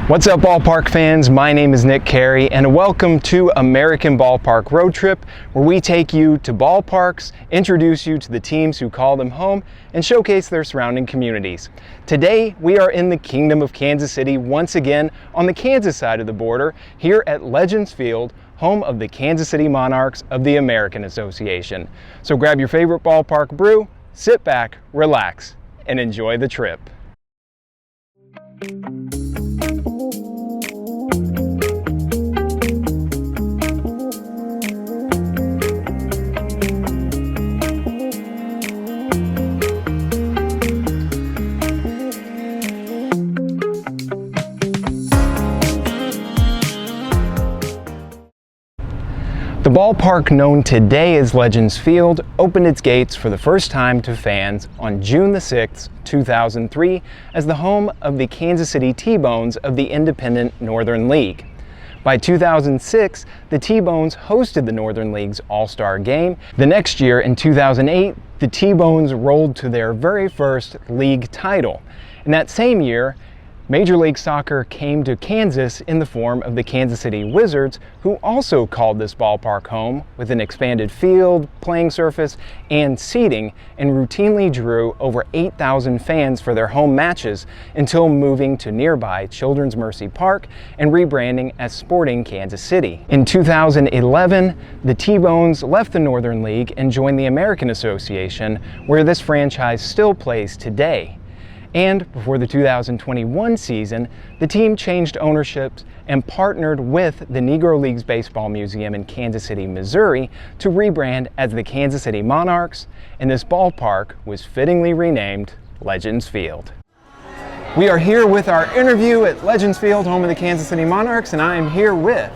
What's up, ballpark fans? My name is Nick Carey, and welcome to American Ballpark Road Trip, where we take you to ballparks, introduce you to the teams who call them home, and showcase their surrounding communities. Today, we are in the Kingdom of Kansas City once again on the Kansas side of the border, here at Legends Feild, home of the Kansas City Monarchs of the American Association. So grab your favorite ballpark brew, sit back, relax, and enjoy the trip. The ballpark known today as Legends Feild opened its gates for the first time to fans on June the 6th, 2003 as the home of the Kansas City T-Bones of the Independent Northern League. By 2006, the T-Bones hosted the Northern League's All-Star Game. The next year, in 2008, the T-Bones rolled to their very first league title. And that same year, Major League Soccer came to Kansas in the form of the Kansas City Wizards, who also called this ballpark home with an expanded field, playing surface, and seating, and routinely drew over 8,000 fans for their home matches until moving to nearby Children's Mercy Park and rebranding as Sporting Kansas City. In 2011, the T-Bones left the Northern League and joined the American Association, where this franchise still plays today. And before the 2021 season, the team changed ownerships and partnered with the Negro Leagues Baseball Museum in Kansas City, Missouri to rebrand as the Kansas City Monarchs, and this ballpark was fittingly renamed Legends Feild. We are here with our interview at Legends Feild, home of the Kansas City Monarchs, and I am here with...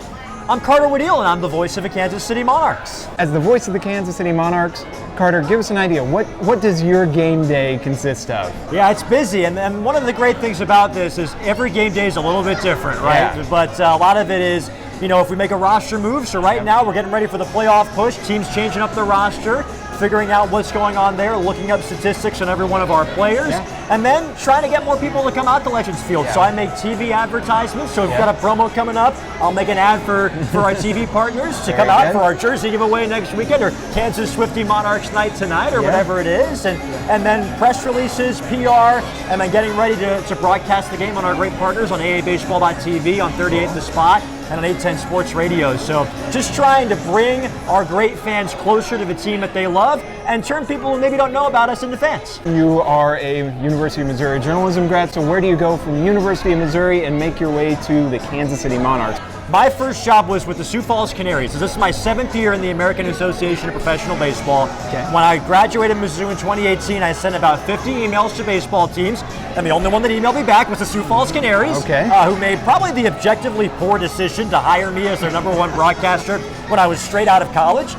I'm Woodiel, and I'm the voice of the Kansas City Monarchs. As the voice of the Kansas City Monarchs, Carter, give us an idea. What does your game day consist of? Yeah, it's busy, and one of the great things about this is every game day is a little bit different, right? Yeah. But a lot of it is, you know, if we make a roster move, so right now we're getting ready for the playoff push, teams changing up their roster, figuring out what's going on there, looking up statistics on every one of our players, and then trying to get more people to come out to Legends Feild. So I make TV advertisements, so if we've got a promo coming up, I'll make an ad for our TV partners to come out for our jersey giveaway next weekend, or Kansas Swiftie Monarchs night tonight, or whatever it is, and then press releases, PR, and then getting ready to broadcast the game on our great partners on AABaseball.tv, on 38 The Spot, and on 810 Sports Radio. So just trying to bring our great fans closer to the team that they love and turn people who maybe don't know about us into fans. You are a University of Missouri journalism grad, so where do you go from University of Missouri and make your way to the Kansas City Monarchs? My first job was with the Sioux Falls Canaries. So this is my 7th year in the American Association of Professional Baseball. When I graduated Mizzou in 2018, I sent about 50 emails to baseball teams, and the only one that emailed me back was the Sioux Falls Canaries, who made probably the objectively poor decision to hire me as their #1 broadcaster when I was straight out of college.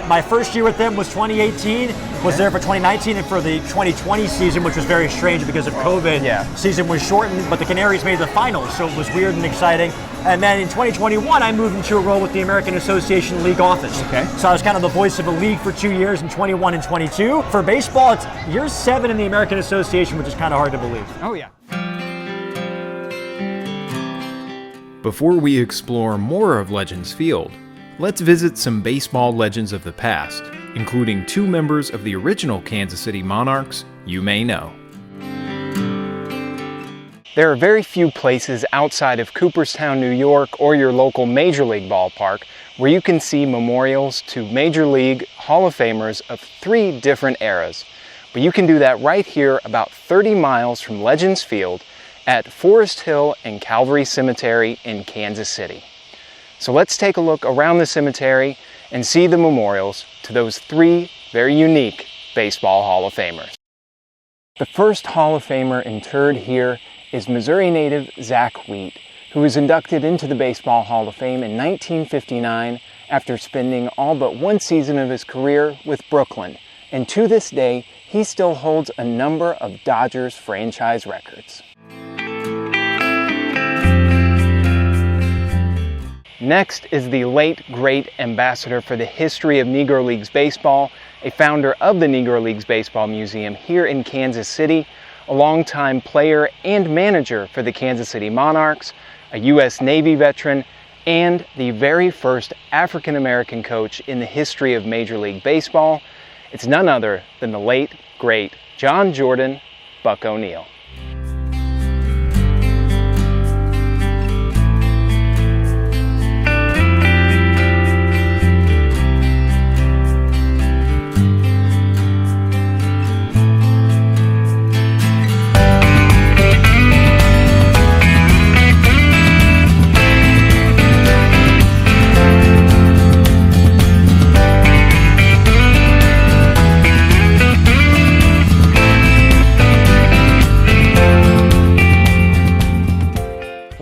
My first year with them was 2018, was there for 2019, and for the 2020 season, which was very strange because of COVID, season was shortened, but the Canaries made the finals, so it was weird and exciting. And then in 2021, I moved into a role with the American Association League office. So I was kind of the voice of the league for 2 years in 21 and 22. For baseball, it's year 7 in the American Association, which is kind of hard to believe. Oh, yeah. Before we explore more of Legends Feild, let's visit some baseball legends of the past, including 2 members of the original Kansas City Monarchs you may know. There are very few places outside of Cooperstown, New York, or your local Major League ballpark where you can see memorials to Major League Hall of Famers of 3 different eras. But you can do that right here, about 30 miles from Legends Feild at Forest Hill and Calvary Cemetery in Kansas City. So let's take a look around the cemetery and see the memorials to those 3 very unique Baseball Hall of Famers. The first Hall of Famer interred here is Missouri native Zach Wheat, who was inducted into the Baseball Hall of Fame in 1959 after spending all but 1 season of his career with Brooklyn, and to this day, he still holds a number of Dodgers franchise records. Next is the late, great ambassador for the history of Negro Leagues baseball, a founder of the Negro Leagues Baseball Museum here in Kansas City, a longtime player and manager for the Kansas City Monarchs, a U.S. Navy veteran, and the very first African-American coach in the history of Major League Baseball. It's none other than the late, great John Jordan Buck O'Neil.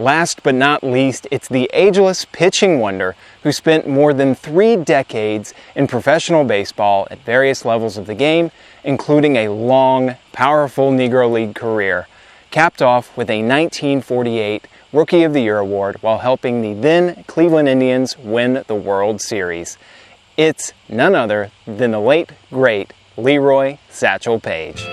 Last but not least, it's the ageless pitching wonder who spent more than 3 decades in professional baseball at various levels of the game, including a long, powerful Negro League career, capped off with a 1948 Rookie of the Year award while helping the then Cleveland Indians win the World Series. It's none other than the late, great Leroy Satchel Paige.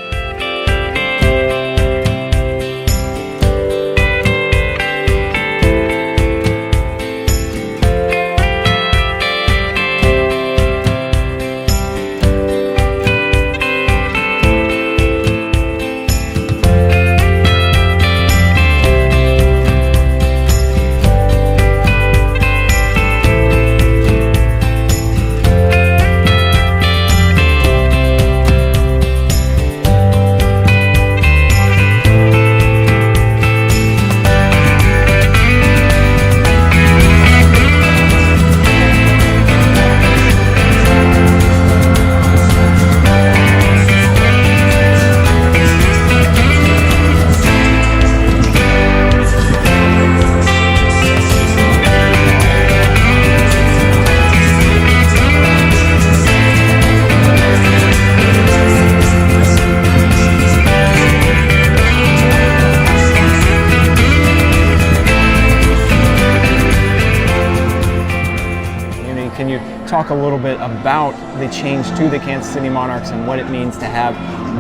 Talk a little bit about the change to the Kansas City Monarchs and what it means to have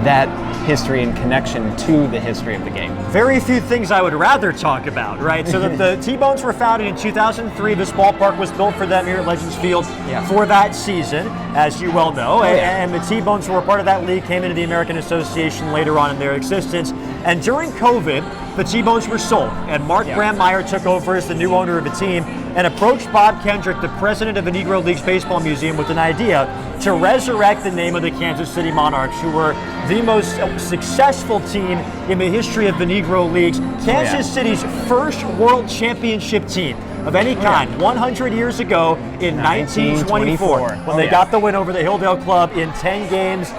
that history and connection to the history of the game. Very few things I would rather talk about, right? So the T-Bones were founded in 2003. This ballpark was built for them here at Legends Feild for that season, as you well know. And the T-Bones, who were part of that league, came into the American Association later on in their existence. And during COVID, the T-Bones were sold, and Mark Brandmeier took over as the new owner of the team and approached Bob Kendrick, the president of the Negro Leagues Baseball Museum, with an idea to resurrect the name of the Kansas City Monarchs, who were the most successful team in the history of the Negro Leagues. Kansas City's first World Championship team of any kind, 100 years ago in 1924, when they got the win over the Hilldale Club in 10 games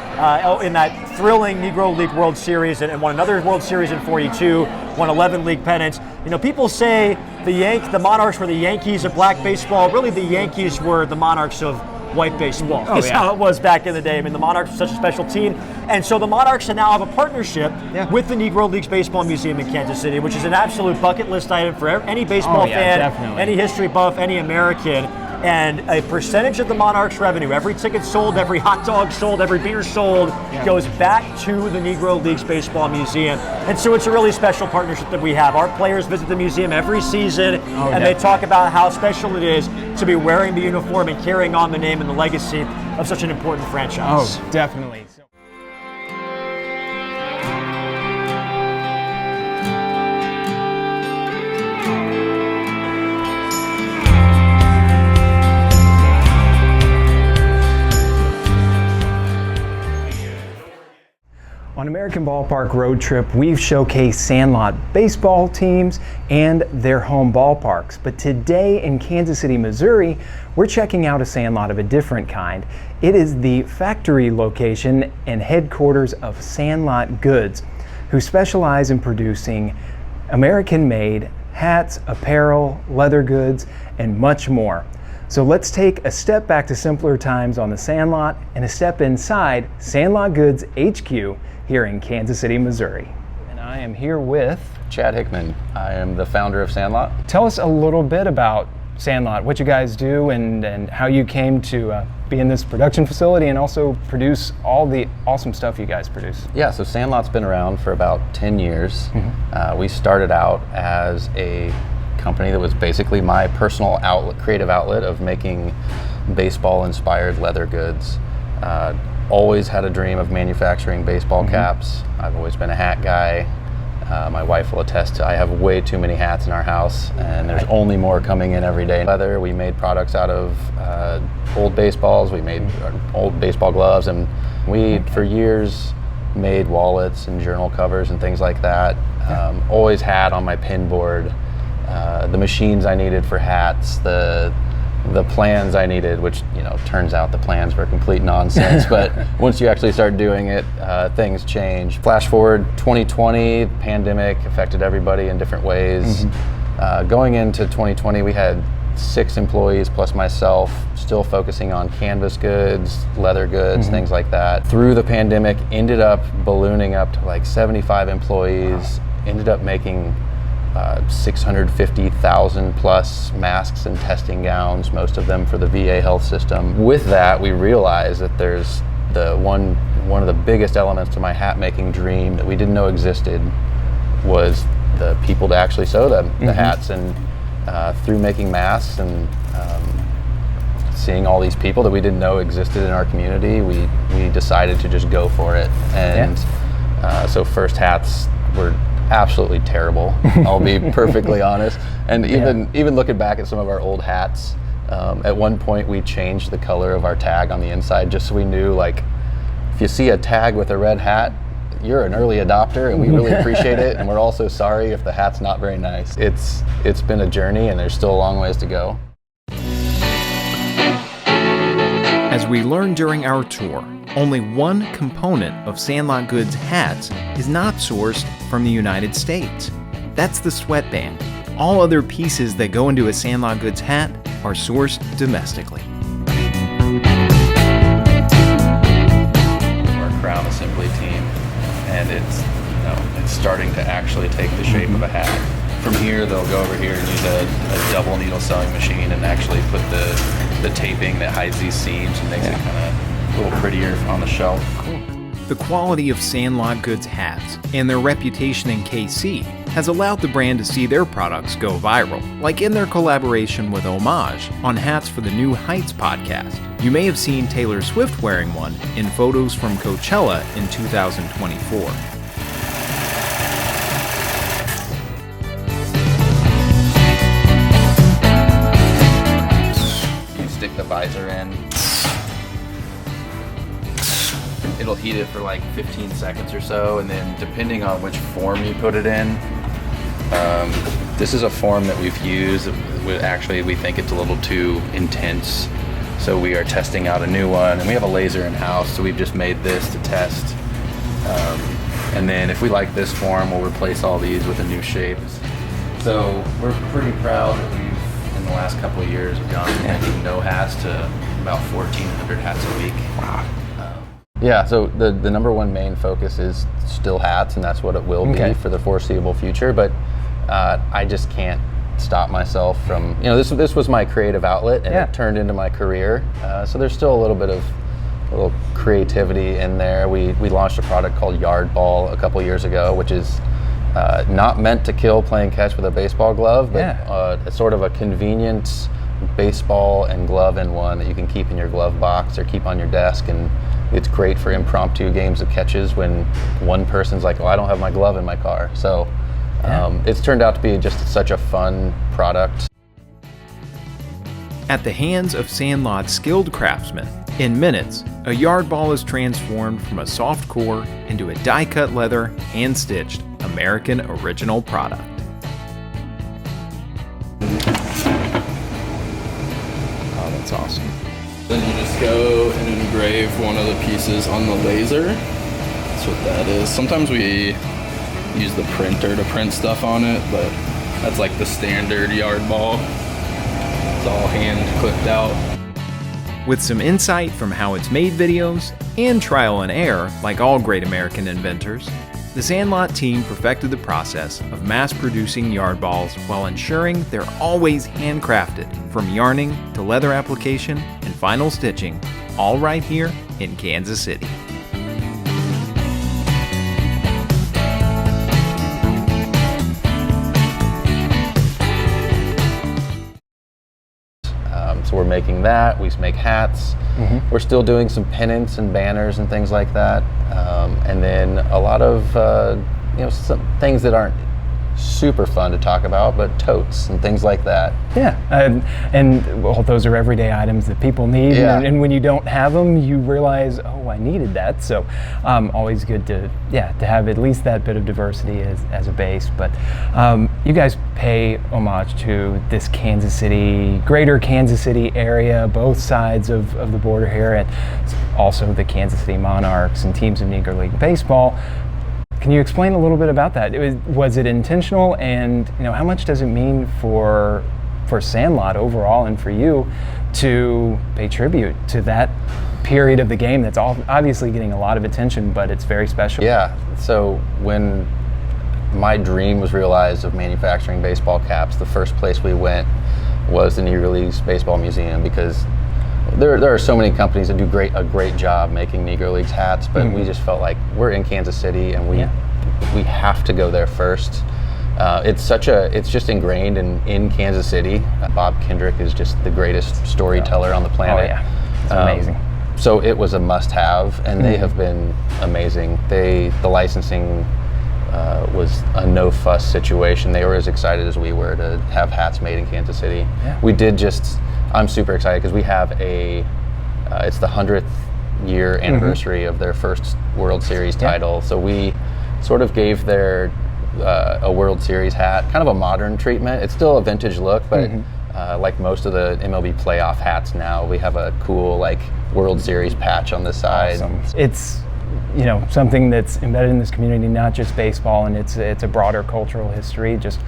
in that thrilling Negro League World Series, and won another World Series in 42, won 11 league pennants. You know, people say the Monarchs were the Yankees of black baseball. Really, the Yankees were the Monarchs of white baseball. That's how it was back in the day. I mean, the Monarchs were such a special team. And so the Monarchs now have a partnership with the Negro Leagues Baseball Museum in Kansas City, which is an absolute bucket list item for any baseball fan, any history buff, any American. And a percentage of the Monarchs revenue, every ticket sold, every hot dog sold, every beer sold, goes back to the Negro Leagues Baseball Museum. And so it's a really special partnership that we have. Our players visit the museum every season, and they talk about how special it is to be wearing the uniform and carrying on the name and the legacy of such an important franchise. Oh, definitely. On American Ballpark Road Trip, we've showcased Sandlot baseball teams and their home ballparks. But today in Kansas City, Missouri, we're checking out a Sandlot of a different kind. It is the factory location and headquarters of Sandlot Goods, who specialize in producing American-made hats, apparel, leather goods, and much more. So let's take a step back to simpler times on the Sandlot and a step inside Sandlot Goods HQ here in Kansas City, Missouri. And I am here with Chad Hickman. I am the founder of Sandlot. Tell us a little bit about Sandlot, what you guys do, and how you came to be in this production facility and also produce all the awesome stuff you guys produce. Yeah, so Sandlot's been around for about 10 years. We started out as a company that was basically my personal outlet, creative outlet of making baseball-inspired leather goods. Always had a dream of manufacturing baseball caps. I've always been a hat guy. My wife will attest to I have way too many hats in our house, and there's only more coming in every day. Leather, we made products out of old baseballs, we made old baseball gloves, and we, for years, made wallets and journal covers and things like that. Always had on my pin board the machines I needed for hats, the plans I needed, which, you know, turns out the plans were complete nonsense, but once you actually start doing it, things change. Flash forward 2020, pandemic affected everybody in different ways. Going into 2020, we had 6 employees plus myself, still focusing on canvas goods, leather goods, things like that. Through the pandemic, ended up ballooning up to like 75 employees, ended up making 650,000 plus masks and testing gowns, most of them for the VA health system. With that, we realized that there's one of the biggest elements to my hat making dream that we didn't know existed was the people to actually sew them, the hats. And through making masks and seeing all these people that we didn't know existed in our community, we decided to just go for it. And so first hats were absolutely terrible. I'll be perfectly honest. And even looking back at some of our old hats, at one point we changed the color of our tag on the inside just so we knew, like, if you see a tag with a red hat, you're an early adopter, and we really appreciate it. And we're also sorry if the hat's not very nice. It's been a journey, and there's still a long ways to go. As we learned during our tour, only one component of Sandlot Goods hats is not sourced from the United States. That's the sweatband. All other pieces that go into a Sandlot Goods hat are sourced domestically. Our crown assembly team, and it's starting to actually take the shape of a hat. From here, they'll go over here and use a double needle sewing machine and actually put the taping that hides these seams and makes it kind of a little prettier on the shelf. Cool. The quality of Sandlot Goods hats and their reputation in KC has allowed the brand to see their products go viral, like in their collaboration with Homage on Hats for the New Heights podcast. You may have seen Taylor Swift wearing one in photos from Coachella in 2024. You stick the visor in. It'll heat it for like 15 seconds or so, and then depending on which form you put it in, this is a form that we've used. Actually, we think it's a little too intense, so we are testing out a new one, and we have a laser in-house, so we've just made this to test. And then if we like this form, we'll replace all these with a new shape. So we're pretty proud that we've, in the last couple of years, have gone from making no hats to about 1,400 hats a week. Wow. Yeah, so the number one main focus is still hats, and that's what it will be for the foreseeable future. But I just can't stop myself from, this was my creative outlet, and it turned into my career. So there's still a little bit of creativity in there. We launched a product called Yard Ball a couple years ago, which is not meant to kill playing catch with a baseball glove, but it's sort of a convenient baseball and glove in one that you can keep in your glove box or keep on your desk, and it's great for impromptu games of catches when one person's like, I don't have my glove in my car. So it's turned out to be just such a fun product. At the hands of Sandlot's skilled craftsmen, in minutes, a yard ball is transformed from a soft core into a die-cut leather, hand-stitched American original product. Oh, that's awesome. Then you just go and engrave one of the pieces on the laser. That's what that is. Sometimes we use the printer to print stuff on it, but that's like the standard yard ball. It's all hand clipped out. With some insight from how it's made videos and trial and error, like all great American inventors, the Sandlot team perfected the process of mass-producing yard balls while ensuring they're always handcrafted, from yarning to leather application and final stitching, all right here in Kansas City. So we're making that. We make hats. We're still doing some pennants and banners and things like that. And then a lot of some things that aren't super fun to talk about, but totes and things like that. Yeah, and well, those are everyday items that people need, and when you don't have them, you realize, oh, I needed that. So always good to have at least that bit of diversity as a base. But you guys pay homage to this greater Kansas City area, both sides of the border here, and also the Kansas City Monarchs and teams of Negro League Baseball. Can you explain a little bit about that? Was it intentional, and how much does it mean for Sandlot overall and for you to pay tribute to that period of the game that's obviously getting a lot of attention, but it's very special? Yeah, so when my dream was realized of manufacturing baseball caps, the first place we went was the Negro Leagues Baseball Museum, because there are so many companies that do a great job making Negro Leagues hats, but we just felt like we're in Kansas City and we have to go there first. It's just ingrained in Kansas City. Bob Kendrick is just the greatest storyteller on the planet. Oh yeah, it's amazing. So it was a must-have, and they have been amazing. The licensing was a no-fuss situation. They were as excited as we were to have hats made in Kansas City. Yeah. I'm super excited because we have it's the 100th year anniversary of their first World Series title. So we sort of gave their a World Series hat kind of a modern treatment. It's still a vintage look, but like most of the MLB playoff hats now, we have a cool World Series patch on the side. Awesome. It's something that's embedded in this community, not just baseball, and it's a broader cultural history, just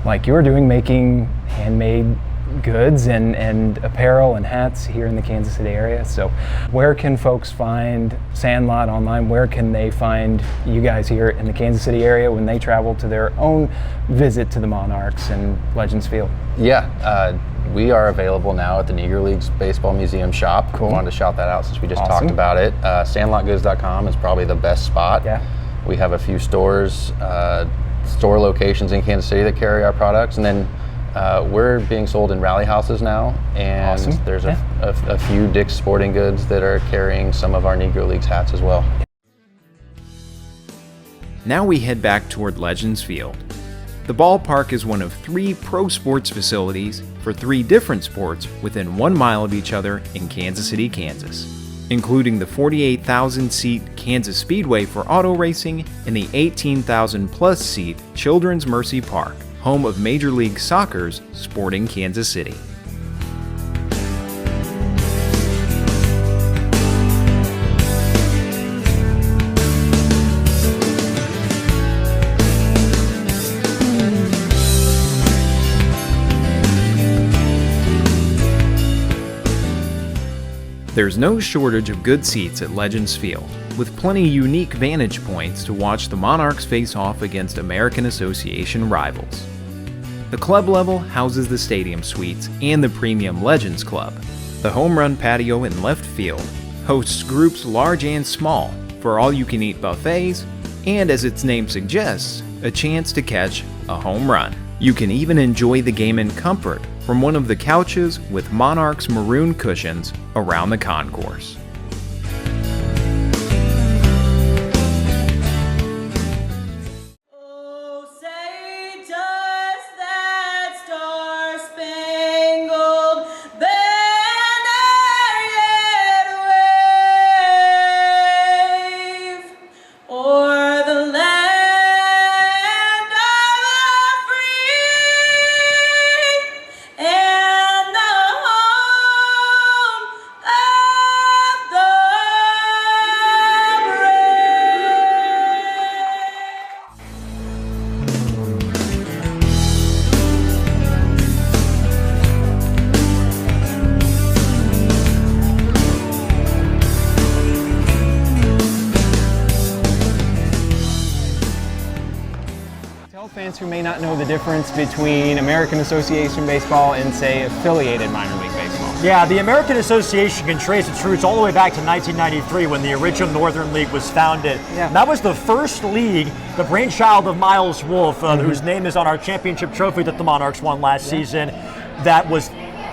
like you're doing, making handmade goods and apparel and hats here in the Kansas City area. So where can folks find Sandlot online? Where can they find you guys here in the Kansas City area when they travel to their own visit to the Monarchs and Legends Feild? Yeah, we are available now at the Negro Leagues Baseball Museum shop. Cool. I wanted to shout that out since we just talked about it. Sandlotgoods.com is probably the best spot. Yeah. We have a few store locations in Kansas City that carry our products, and then we're being sold in rally houses now, and there's a few Dick's Sporting Goods that are carrying some of our Negro Leagues hats as well. Now we head back toward Legends Feild. The ballpark is one of 3 pro sports facilities for 3 different sports within 1 mile of each other in Kansas City, Kansas, including the 48,000-seat Kansas Speedway for auto racing and the 18,000-plus seat Children's Mercy Park, home of Major League Soccer's Sporting Kansas City. There's no shortage of good seats at Legends Feild, with plenty unique vantage points to watch the Monarchs face off against American Association rivals. The club level houses the stadium suites and the premium Legends Club. The home run patio in left field hosts groups large and small for all-you-can-eat buffets, and as its name suggests, a chance to catch a home run. You can even enjoy the game in comfort from one of the couches with Monarchs maroon cushions around the concourse. Fans who may not know the difference between American Association Baseball and, say, affiliated minor league baseball. Yeah, the American Association can trace its roots all the way back to 1993 when the original Northern League was founded. Yeah. And that was the first league, the brainchild of Miles Wolff, whose name is on our championship trophy that the Monarchs won last season, that was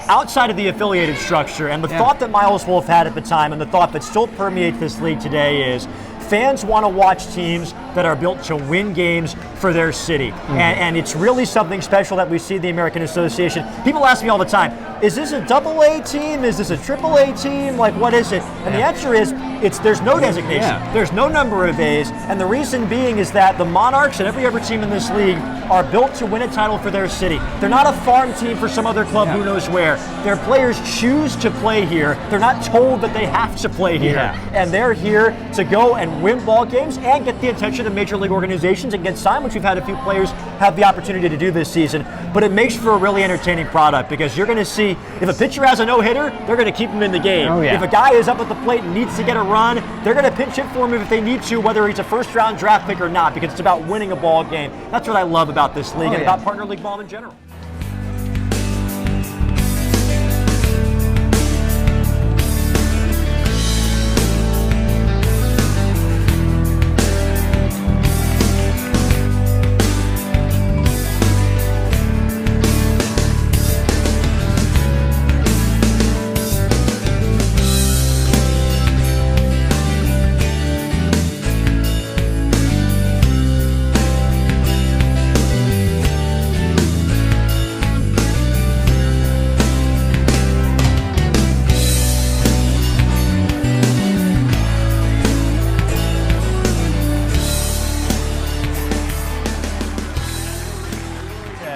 outside of the affiliated structure, and the thought that Miles Wolff had at the time, and the thought that still permeates this league today is, fans want to watch teams that are built to win games for their city. And it's really something special that we see in the American Association. People ask me all the time, is this a AA team? Is this a AAA team? Like, what is it? And the answer is, there's no designation. There's no number of A's. And the reason being is that the Monarchs and every other team in this league are built to win a title for their city. They're not a farm team for some other club who knows where. Their players choose to play here. They're not told that they have to play here. And they're here to go and win ball games and get the attention of major league organizations and get signed, which we've had a few players have the opportunity to do this season. But it makes for a really entertaining product, because you're going to see, if a pitcher has a no-hitter, they're going to keep him in the game. If a guy is up at the plate and needs to get a run, they're going to pinch hit for him if they need to, whether he's a first-round draft pick or not, because it's about winning a ball game. That's what I love about this league and about Partner League ball in general.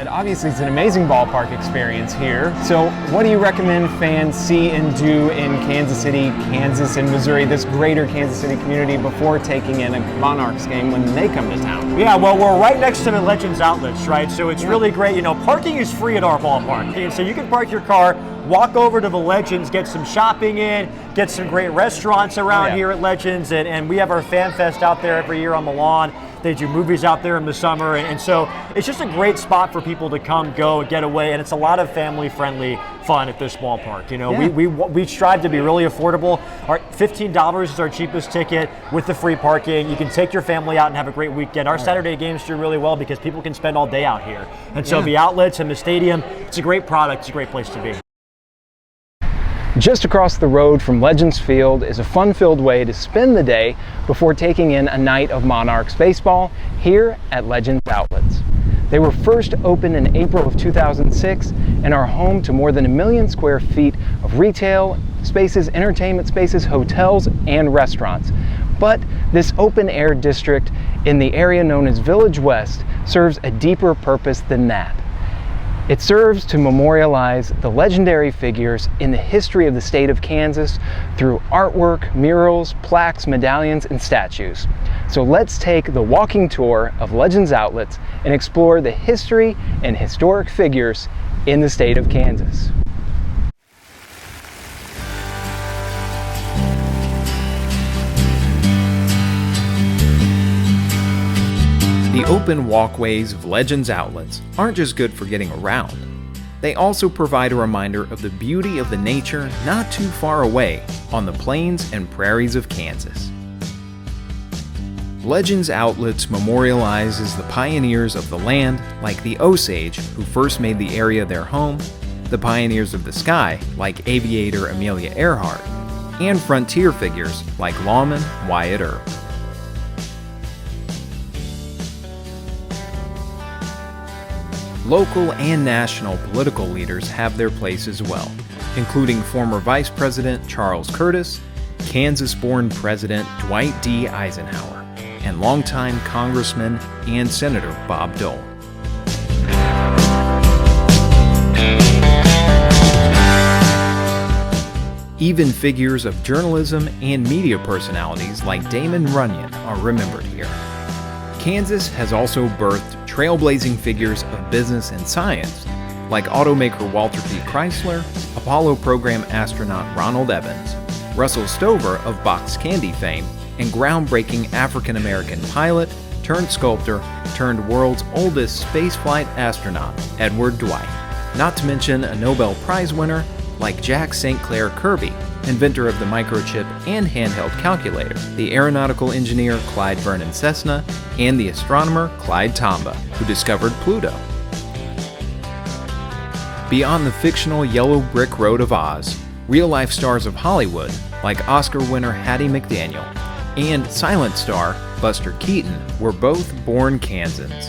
Obviously, it's an amazing ballpark experience here. So what do you recommend fans see and do in Kansas City, Kansas, and Missouri, this greater Kansas City community, before taking in a Monarchs game when they come to town? Yeah, well, we're right next to the Legends outlets, right? So it's really great. You know, parking is free at our ballpark. And so you can park your car, walk over to the Legends, get some shopping in, get some great restaurants around here at Legends, and we have our Fan Fest out there every year on the lawn. They do movies out there in the summer, and so it's just a great spot for people to come, go, and get away, and it's a lot of family-friendly fun at this ballpark. You know, we strive to be really affordable. Our $15 is our cheapest ticket with the free parking. You can take your family out and have a great weekend. Our Saturday games do really well because people can spend all day out here, and so the outlets and the stadium, it's a great product. It's a great place to be. Just across the road from Legends Feild is a fun-filled way to spend the day before taking in a night of Monarchs baseball here at Legends Outlets. They were first opened in April of 2006 and are home to more than 1 million square feet of retail spaces, entertainment spaces, hotels, and restaurants. But this open-air district in the area known as Village West serves a deeper purpose than that. It serves to memorialize the legendary figures in the history of the state of Kansas through artwork, murals, plaques, medallions, and statues. So let's take the walking tour of Legends Outlets and explore the history and historic figures in the state of Kansas. The open walkways of Legends Outlets aren't just good for getting around. They also provide a reminder of the beauty of the nature not too far away on the plains and prairies of Kansas. Legends Outlets memorializes the pioneers of the land like the Osage, who first made the area their home, the pioneers of the sky like aviator Amelia Earhart, and frontier figures like lawman Wyatt Earp. Local and national political leaders have their place as well, including former Vice President Charles Curtis, Kansas-born President Dwight D. Eisenhower, and longtime Congressman and Senator Bob Dole. Even figures of journalism and media personalities like Damon Runyon are remembered here. Kansas has also birthed trailblazing figures of business and science, like automaker Walter P. Chrysler, Apollo program astronaut Ronald Evans, Russell Stover of box candy fame, and groundbreaking African-American pilot turned sculptor turned world's oldest spaceflight astronaut, Edward Dwight. Not to mention a Nobel Prize winner like Jack St. Clair Kirby, inventor of the microchip and handheld calculator, the aeronautical engineer Clyde Vernon Cessna, and the astronomer Clyde Tombaugh, who discovered Pluto. Beyond the fictional yellow brick road of Oz, real-life stars of Hollywood, like Oscar winner Hattie McDaniel and silent star Buster Keaton, were both born Kansans.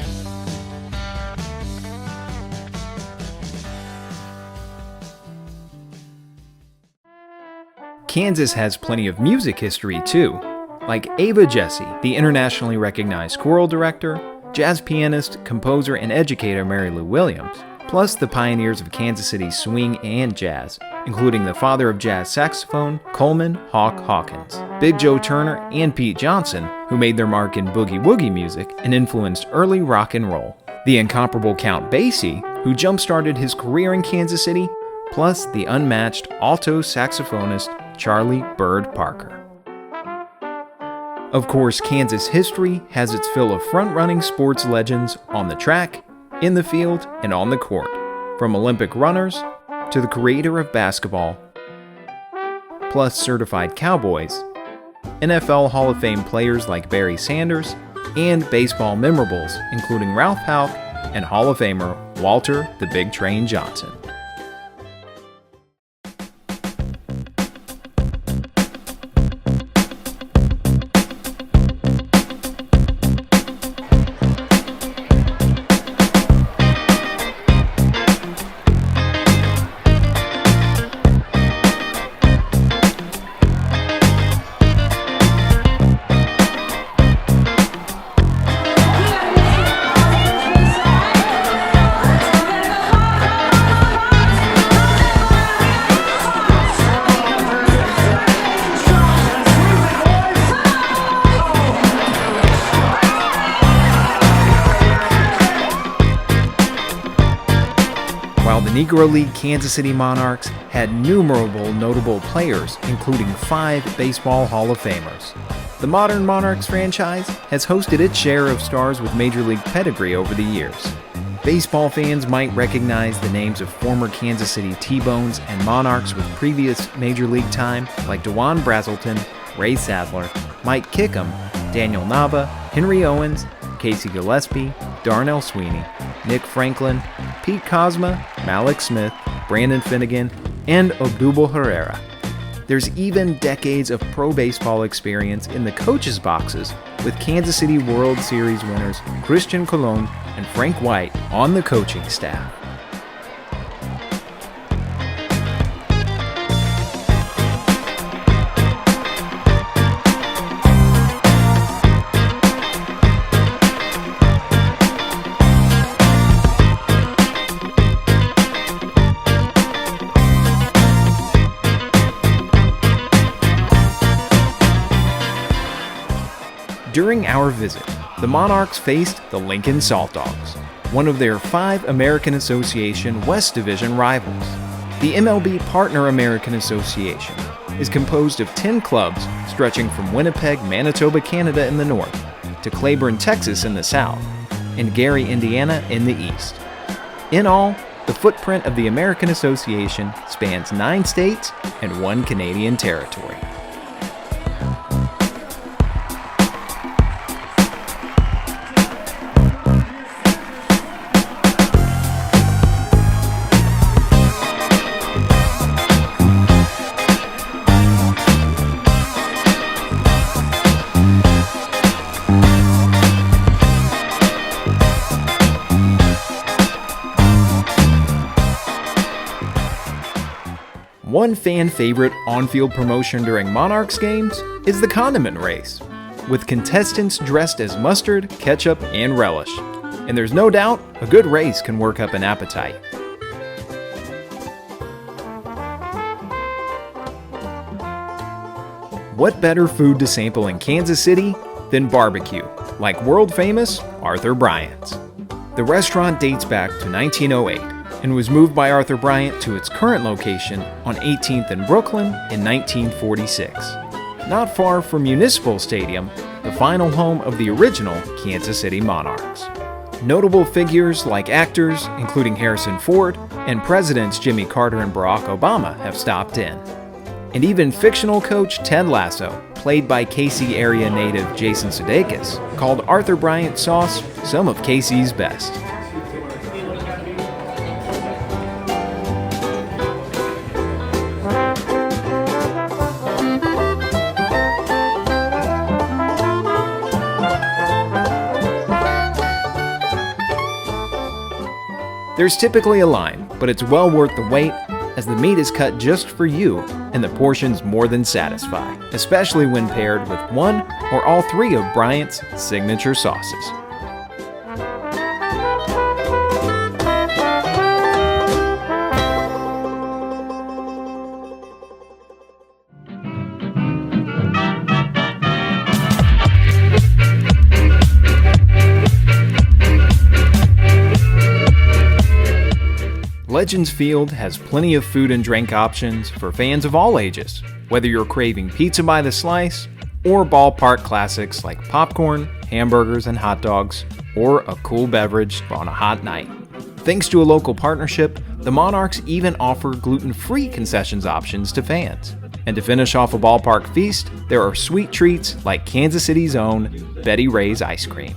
Kansas has plenty of music history too, like Ava Jesse, the internationally recognized choral director, jazz pianist, composer, and educator Mary Lou Williams, plus the pioneers of Kansas City swing and jazz, including the father of jazz saxophone, Coleman Hawk Hawkins, Big Joe Turner, and Pete Johnson, who made their mark in boogie-woogie music and influenced early rock and roll, the incomparable Count Basie, who jump-started his career in Kansas City, plus the unmatched alto saxophonist Charlie Bird Parker. Of course, Kansas history has its fill of front-running sports legends on the track, in the field, and on the court, from Olympic runners to the creator of basketball, plus certified cowboys, NFL Hall of Fame players like Barry Sanders, and baseball memorables including Ralph Houck and Hall of Famer Walter the Big Train Johnson. Negro League Kansas City Monarchs had numerable notable players, including 5 Baseball Hall of Famers. The modern Monarchs franchise has hosted its share of stars with Major League pedigree over the years. Baseball fans might recognize the names of former Kansas City T-Bones and Monarchs with previous Major League time, like DeJuan Brazelton, Ray Sadler, Mike Kickham, Daniel Nava, Henry Owens, Casey Gillespie, Darnell Sweeney, Nick Franklin, Pete Kozma, Malik Smith, Brandon Finnegan, and Odubel Herrera. There's even decades of pro baseball experience in the coaches' boxes, with Kansas City World Series winners Christian Colon and Frank White on the coaching staff. During our visit, the Monarchs faced the Lincoln Salt Dogs, one of their 5 American Association West Division rivals. The MLB Partner American Association is composed of 10 clubs stretching from Winnipeg, Manitoba, Canada in the north, to Claiborne, Texas in the south, and Gary, Indiana in the east. In all, the footprint of the American Association spans 9 states and 1 Canadian territory. One fan favorite on-field promotion during Monarchs games is the condiment race, with contestants dressed as mustard, ketchup, and relish. And there's no doubt a good race can work up an appetite. What better food to sample in Kansas City than barbecue, like world-famous Arthur Bryant's. The restaurant dates back to 1908 and was moved by Arthur Bryant to its current location on 18th and Brooklyn in 1946. Not far from Municipal Stadium, the final home of the original Kansas City Monarchs. Notable figures like actors, including Harrison Ford, and Presidents Jimmy Carter and Barack Obama have stopped in. And even fictional coach Ted Lasso, played by KC area native Jason Sudeikis, called Arthur Bryant sauce some of KC's best. There's typically a line, but it's well worth the wait as the meat is cut just for you and the portions more than satisfy, especially when paired with one or all three of Bryant's signature sauces. Legends Feild has plenty of food and drink options for fans of all ages, whether you're craving pizza by the slice, or ballpark classics like popcorn, hamburgers, and hot dogs, or a cool beverage on a hot night. Thanks to a local partnership, the Monarchs even offer gluten-free concessions options to fans. And to finish off a ballpark feast, there are sweet treats like Kansas City's own Betty Ray's ice cream.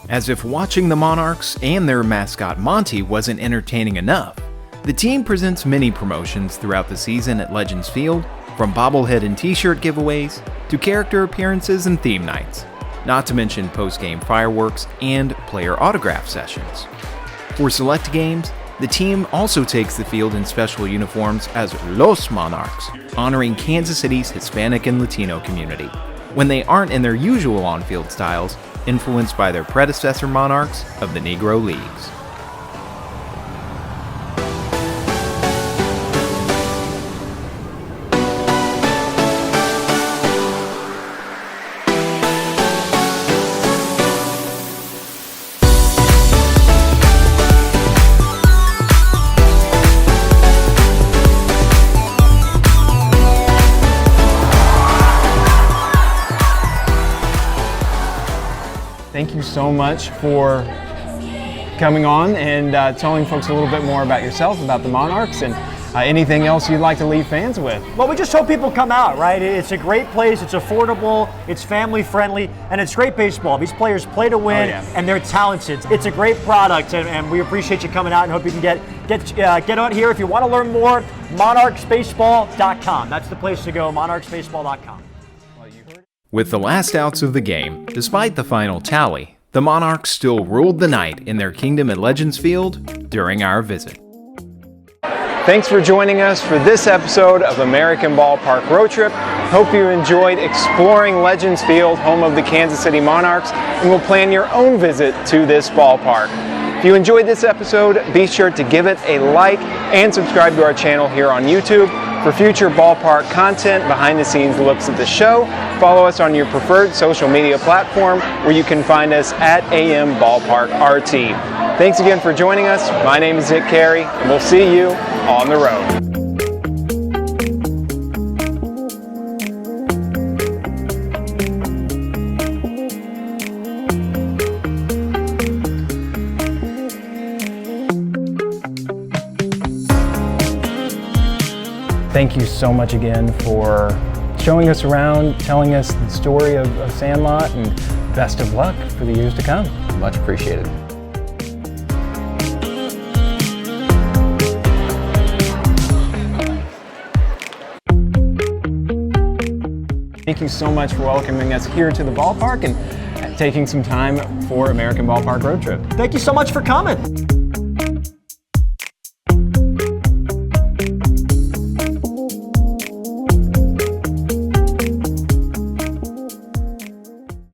As if watching the Monarchs and their mascot Monty wasn't entertaining enough, the team presents many promotions throughout the season at Legends Feild, from bobblehead and t-shirt giveaways to character appearances and theme nights, not to mention post-game fireworks and player autograph sessions. For select games, the team also takes the field in special uniforms as Los Monarchs, honoring Kansas City's Hispanic and Latino community, when they aren't in their usual on-field styles, influenced by their predecessor Monarchs of the Negro Leagues. Thank you so much for coming on and telling folks a little bit more about yourself, about the Monarchs, and anything else you'd like to leave fans with. Well, we just hope people come out, right? It's a great place, it's affordable, it's family friendly, and it's great baseball. These players play to win, and they're talented. It's a great product, and we appreciate you coming out and hope you can get on here. If you want to learn more, monarchsbaseball.com. That's the place to go, monarchsbaseball.com. With the last outs of the game, despite the final tally, the Monarchs still ruled the night in their kingdom at Legends Feild during our visit. Thanks for joining us for this episode of American Ballpark Road Trip. Hope you enjoyed exploring Legends Feild, home of the Kansas City Monarchs, and will plan your own visit to this ballpark. If you enjoyed this episode, be sure to give it a like and subscribe to our channel here on YouTube. For future ballpark content, behind-the-scenes looks at the show, follow us on your preferred social media platform where you can find us at AM Ballpark RT. Thanks again for joining us. My name is Nick Carey, and we'll see you on the road. thank you so much again for showing us around, telling us the story of Sandlot, and best of luck for the years to come. Much appreciated. Thank you so much for welcoming us here to the ballpark and taking some time for American Ballpark Road Trip. Thank you so much for coming.